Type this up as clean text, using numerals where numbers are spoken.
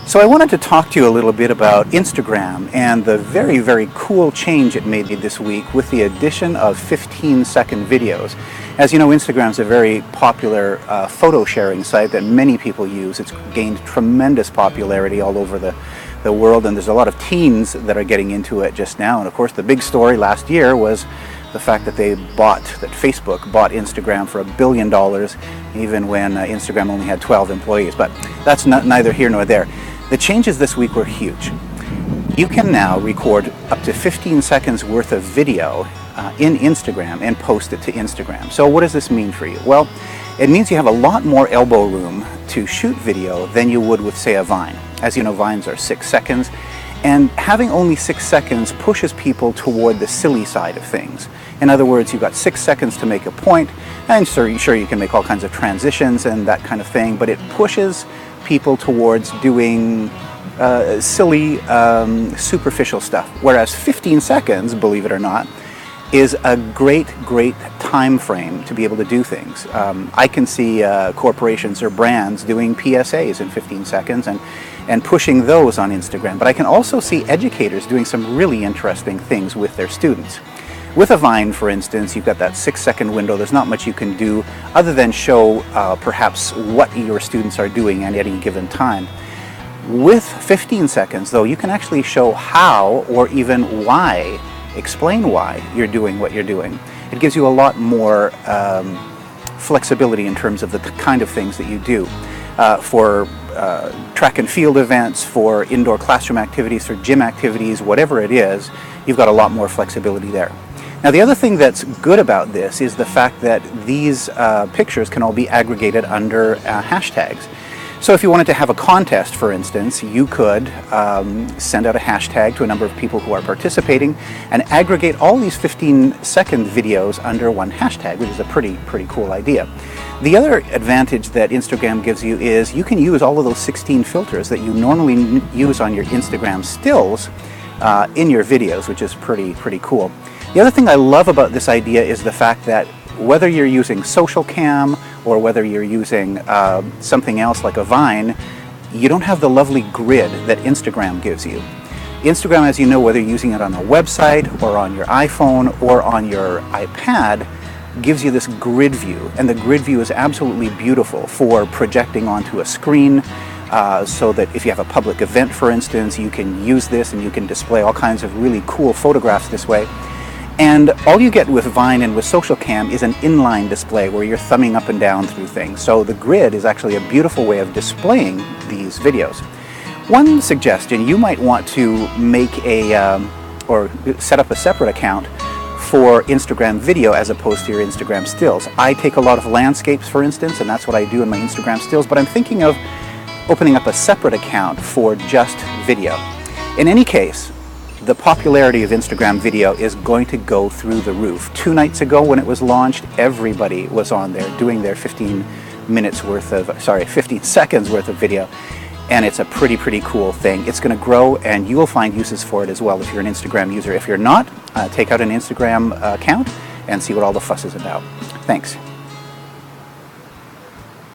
So I wanted to talk to you a little bit about Instagram and the very, very cool change it made this week with the addition of 15-second videos. As you know, Instagram is a very popular photo sharing site that many people use. It's gained tremendous popularity all over the world, and there's a lot of teens that are getting into it just now. And of course, the big story last year was the fact that Facebook bought Instagram for $1 billion, even when Instagram only had 12 employees. But that's neither here nor there. The changes this week were huge. You can now record up to 15 seconds worth of video in Instagram and post it to Instagram. So what does this mean for you? Well, it means you have a lot more elbow room to shoot video than you would with, say, a Vine. As you know, Vines are 6 seconds, and having only 6 seconds pushes people toward the silly side of things. In other words, you've got 6 seconds to make a point, and sure you can make all kinds of transitions and that kind of thing, but it pushes people towards doing silly, superficial stuff. Whereas 15 seconds, believe it or not, is a great time frame to be able to do things. I can see corporations or brands doing PSAs in 15 seconds and pushing those on Instagram. But I can also see educators doing some really interesting things with their students. With a Vine, for instance, you've got that 6-second window. There's not much you can do other than show perhaps what your students are doing at any given time. With 15 seconds, though, you can actually show how or even why, explain why you're doing what you're doing. It gives you a lot more flexibility in terms of the kind of things that you do. For track and field events, for indoor classroom activities, for gym activities, whatever it is, you've got a lot more flexibility there. Now, the other thing that's good about this is the fact that these pictures can all be aggregated under hashtags. So if you wanted to have a contest, for instance, you could send out a hashtag to a number of people who are participating and aggregate all these 15-second videos under one hashtag, which is a pretty cool idea. The other advantage that Instagram gives you is you can use all of those 16 filters that you normally use on your Instagram stills in your videos, which is pretty cool. The other thing I love about this idea is the fact that whether you're using Social Cam or whether you're using something else like a Vine, you don't have the lovely grid that Instagram gives you. Instagram, as you know, whether you're using it on a website or on your iPhone or on your iPad, gives you this grid view, and the grid view is absolutely beautiful for projecting onto a screen, so that if you have a public event, for instance, you can use this and you can display all kinds of really cool photographs this way. And all you get with Vine and with Social Cam is an inline display where you're thumbing up and down through things. So the grid is actually a beautiful way of displaying these videos. One suggestion, you might want to make or set up a separate account for Instagram video as opposed to your Instagram stills. I take a lot of landscapes, for instance, and that's what I do in my Instagram stills, but I'm thinking of opening up a separate account for just video. In any case, the popularity of Instagram video is going to go through the roof. 2 nights ago when it was launched, everybody was on there doing their 15 seconds worth of video. And it's a pretty cool thing. It's going to grow, and you will find uses for it as well if you're an Instagram user. If you're not, take out an Instagram account and see what all the fuss is about. Thanks.